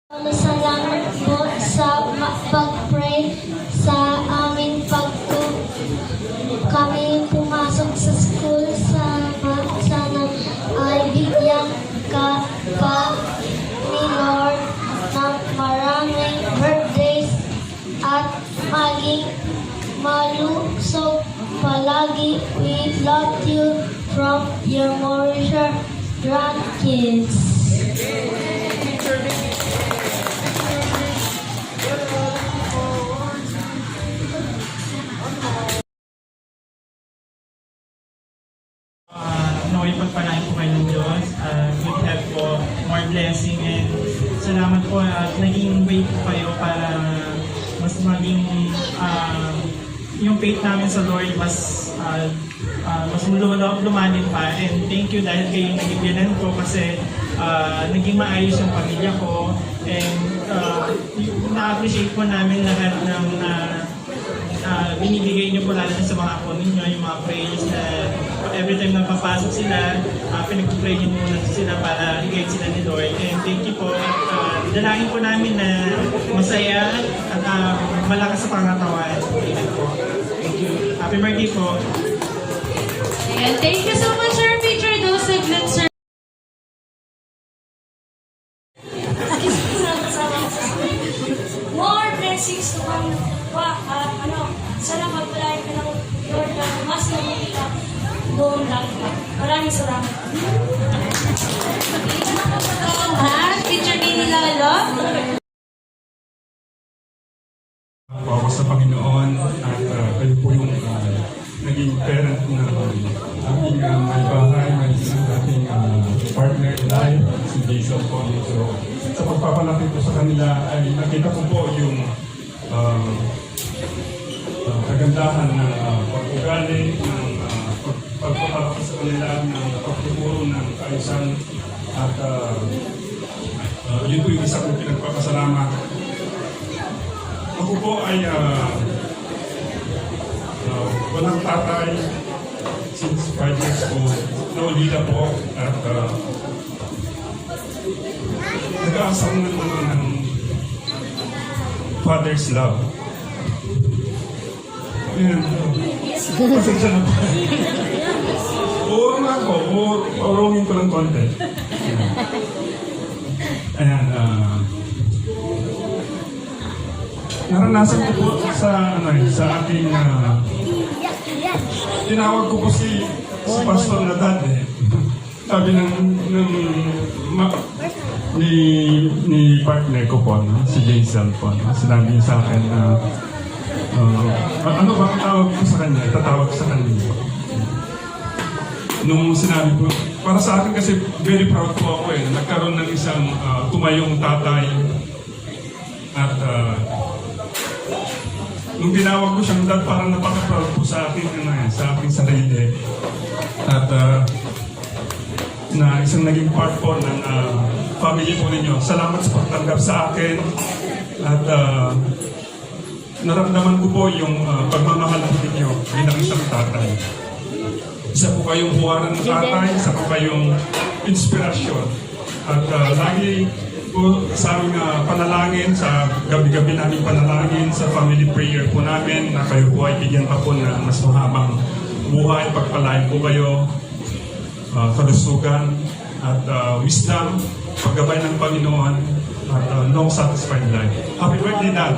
Salamat po sa pag-pray sa aming kami pumasok sa school. Sana ay bigyan ka pa ni Lord ng maraming birthdays at maging malusog palagi. We love you from your Mauritius grandkids. Naway pagpalain po kayo ng Diyos, good health po, more blessing, and salamat po at naging way po kayo para mas maging yung faith namin sa Lord mas lumalim pa, and thank you dahil kayo naging biyanan ko kasi naging maayos yung pamilya ko, and na-appreciate po namin lahat ng binibigay niyo po lalo sa mga apo ninyo, yung mga prayers na every time na papasok sila, pinag-pray niyo muna sila para i-guide sila ni Lord. And thank you po. At dalangin po namin na masaya at malakas sa pangatawan. Thank you. Happy birthday po. And thank you so much, sir. Feature those segments, sir. More blessings to come pa at sana magpalain ka ng Lord na mas mabuti ka doon lang. Maraming salamat. At feature din ni Lolo. Ako sa Panginoon at kayo po yung naging parent na aking may bahay, may isang aking partner in life, si Jason po. So, sa pagpapalaki ko sa kanila ay nakita ko po yung kagandahan ng pag-ugali, ng pagpapalaki sa kanila, ng pagtuturo ng kaayusan at yun po yung isa kong pinagpapasalamat. Ako po ay walang tatay since 5 years old. Naulila po at nag-aasam naman ng father's love. Ayan. Pasensya na po. Oo nga po. Urungin ko ng konti. Ayan. Naranasan ko po sa aking tinawag ko po si pastor na dad eh. Sabi ni partner ko po, si Jason po, sinabi niya sa akin na ano ba ang tawag ko sa kanya? Tatawag sa kanya. Nung sinabi ko, para sa akin kasi very proud po ako eh. Nagkaroon ng isang tumayong tatay at nung tinawag ko siyang dad, parang napaka-proud po sa akin, sa aking sarili. At na isang naging part po ng family po ninyo. Salamat sa pagtanggap sa akin. At naramdaman ko po yung pagmamahal po ninyo bilang isang tatay. Isa po kayong huwaran ng tatay, isa po kayong inspirasyon. At lagi po sa aming panalangin, sa gabi-gabi namin panalangin, sa family prayer po namin, na kayo po ay bigyan pa po ng mas mahabang buhay, pagpalain po kayo, kalusugan, at wisdom, paggabay ng Panginoon, at long satisfied life. Happy birthday, Dad!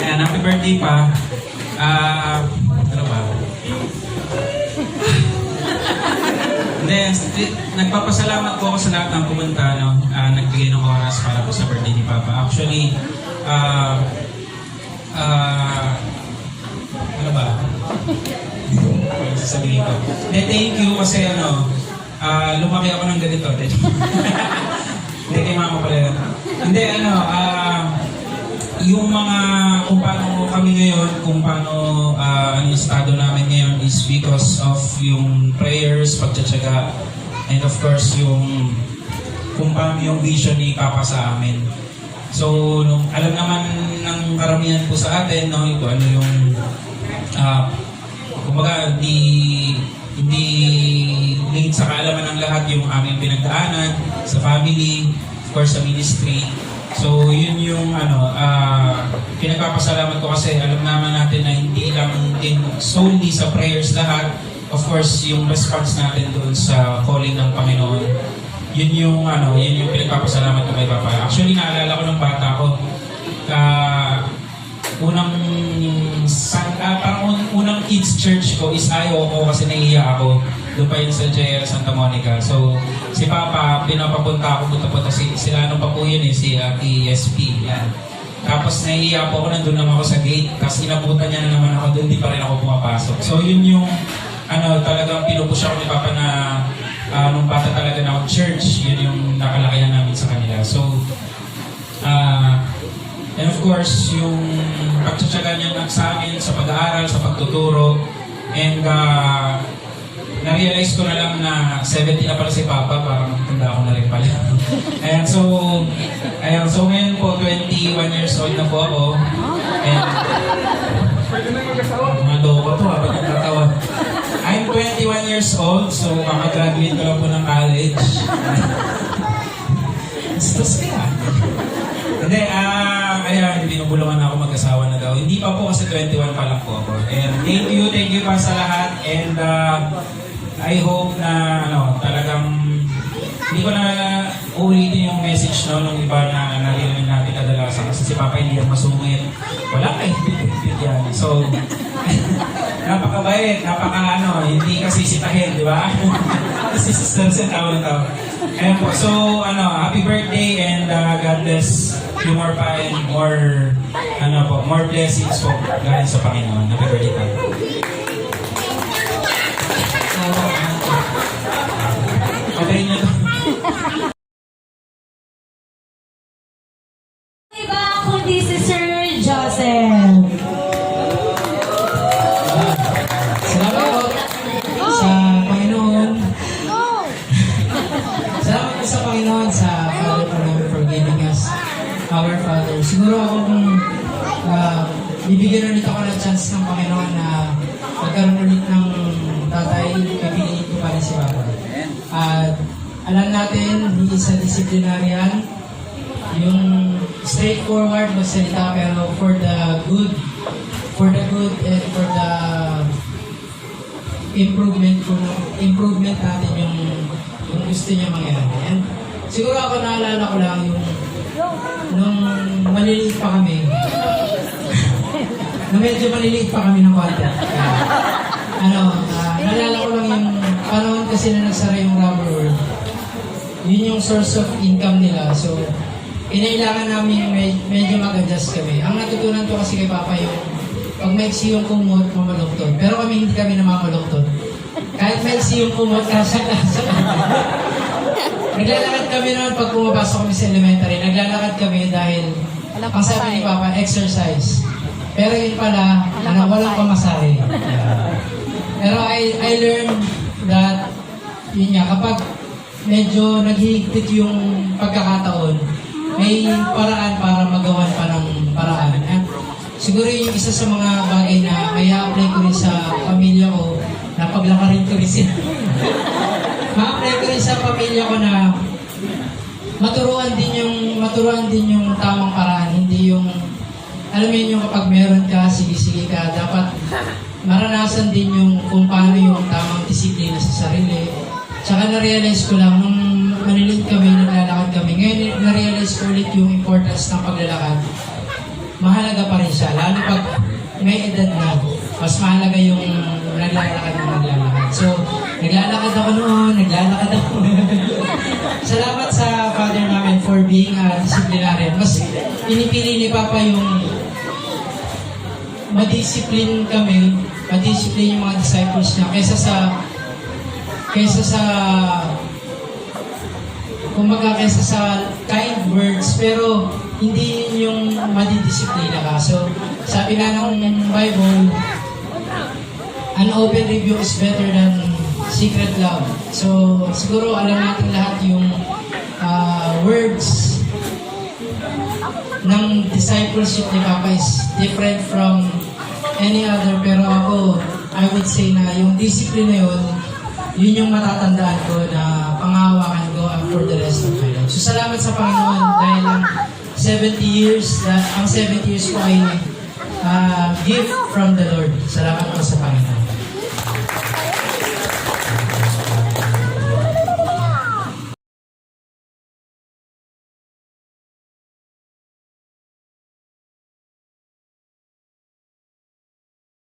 Ayan, happy birthday pa. Ano ba? Nagpapasalamat po ako sa lahat ng pumunta, nagbigay ng oras para po sa birthday ni Papa. Actually, ano ba? Sasabihin ko. Thank you kasi lumaki ako ng ganito. Hindi kay Mama pala. Hindi, yung mga, kung paano kami ngayon, kung paano yung estado namin ngayon is because of yung prayers, pagtsatsaga, and of course yung kung paano yung vision ni Papa sa amin. So, alam naman ng karamihan po sa atin, no, kung ano yung, kumbaga, hindi lingid sa kaalaman ng lahat yung aming pinagdaanan sa family, of course sa ministry. So, yun yung pinagpapasalamat ko kasi alam naman natin na hindi lang din solely sa prayers lahat. Of course, yung response natin doon sa calling ng Panginoon, yun yung pinagpapasalamat ko kay Papa. Actually, naalala ko ng bata ko, unang kids church ko is ayaw ko kasi naiiyak ako. Doon pa yun sa JL Santa Monica. So, si Papa, pinapapunta ako, punta sila ano pa po yun si ESP. Yan. Tapos naiiyak po ako, nandun naman ako sa gate. Tapos inabutan niya na naman ako doon, di pa rin ako pumapasok. So, yun yung talagang pinupush ako ni Papa na nung bata talaga na ako church, yun yung nakalakayan namin sa kanila. So, and of course, yung pagtsatsaga niya sa amin sa pag-aaral, sa pagtuturo, and na-realize ko na lang na 70 na pala si Papa, parang tanda ako na rin pala. And so ngayon po, 21 years old na po ako. And mga loko to, habang nagtatawa. I'm 21 years old, so kakagraduate ko lang po ng college. Stos ka. Hindi, kaya binubulungan ako mag-asawa na daw. Hindi pa po kasi 21 pa lang po ako. And thank you pa sa lahat. And I hope na talagang hindi ko na uulitin yung message nung iba na narinig natin kadalasan kasi si Papa hindi yan masungit. Wala kayo bibigyan. So, napakabait, hindi kasi sitahin, di ba? Si Sister Sen, tawag. Ayan po, so, happy birthday and God bless you more pa and more blessings po galing sa Panginoon. Happy birthday pa. Okay niyo to. Iba kundi si Sir Joseph. Salamat po sa Panginoon. Salamat po sa Panginoon sa Father po namin for giving us our Father. Siguro ako kung bibigyan ulit ako ng chance ng Panginoon na magkaroon ulit ng tatay, pipiliin ko pa rin si Papa. At alam natin, hindi sa disciplinarian, yung straightforward magsalita pero for the good and for the improvement natin yung gusto niya mangyari. And siguro ako naalala ko lang yung nung maliliit pa kami, nung medyo maliliit pa kami ng konti. Naalala ko lang yung panahon kasi na nagsara yung rubber world. Yun yung source of income nila. So, kinailangan namin medyo mag-adjust kami. Ang natutunan ko kasi kay Papa yung pag maiksi yung kumot, mamaluktot. Pero kami hindi kami namamaluktot. Kahit maiksi yung kumot, kasa-kasa. Naglalakad kami noon pag pumapasok kami sa elementary. Naglalakad kami dahil ang sabi ni Papa, exercise. Pero yun pala, walang pamasahe. Pero I learned that, yun nga, kapag medyo naghihigpit yung pagkakataon, may paraan para magawan pa ng paraan. At siguro yung isa sa mga bagay na may apply ko rin sa pamilya ko, na paglakarin ko rin sila. Ma-apply ko rin sa pamilya ko na maturuan din yung tamang paraan, hindi yung, alam mo yun, yung kapag meron ka, sige ka, dapat maranasan din yung kung paano yung tamang disiplina sa sarili. Tsaka na-realize ko lang, nung maliliit kami, naglalakad kami, ngayon na-realize ko ulit yung importance ng paglalakad. Mahalaga pa rin siya, lalo pag may edad na, mas mahalaga yung naglalakad. So, naglalakad ako noon, Salamat sa Father namin for being a disciplinarian. Mas pinipili ni Papa yung madiscipline yung mga disciples niya kaysa sa kind words, pero hindi yun yung madidisiplina ka. So, sabi nga ng Bible, an open review is better than secret love. So, siguro alam natin lahat yung words ng discipleship ni Papa is different from any other. Pero ako, I would say na yung discipline na yun yung matatandaan ko na pangahawakan ko for the rest of my life. So salamat sa Panginoon dahil ang 70 years ko ay gift from the Lord. Salamat po sa Panginoon.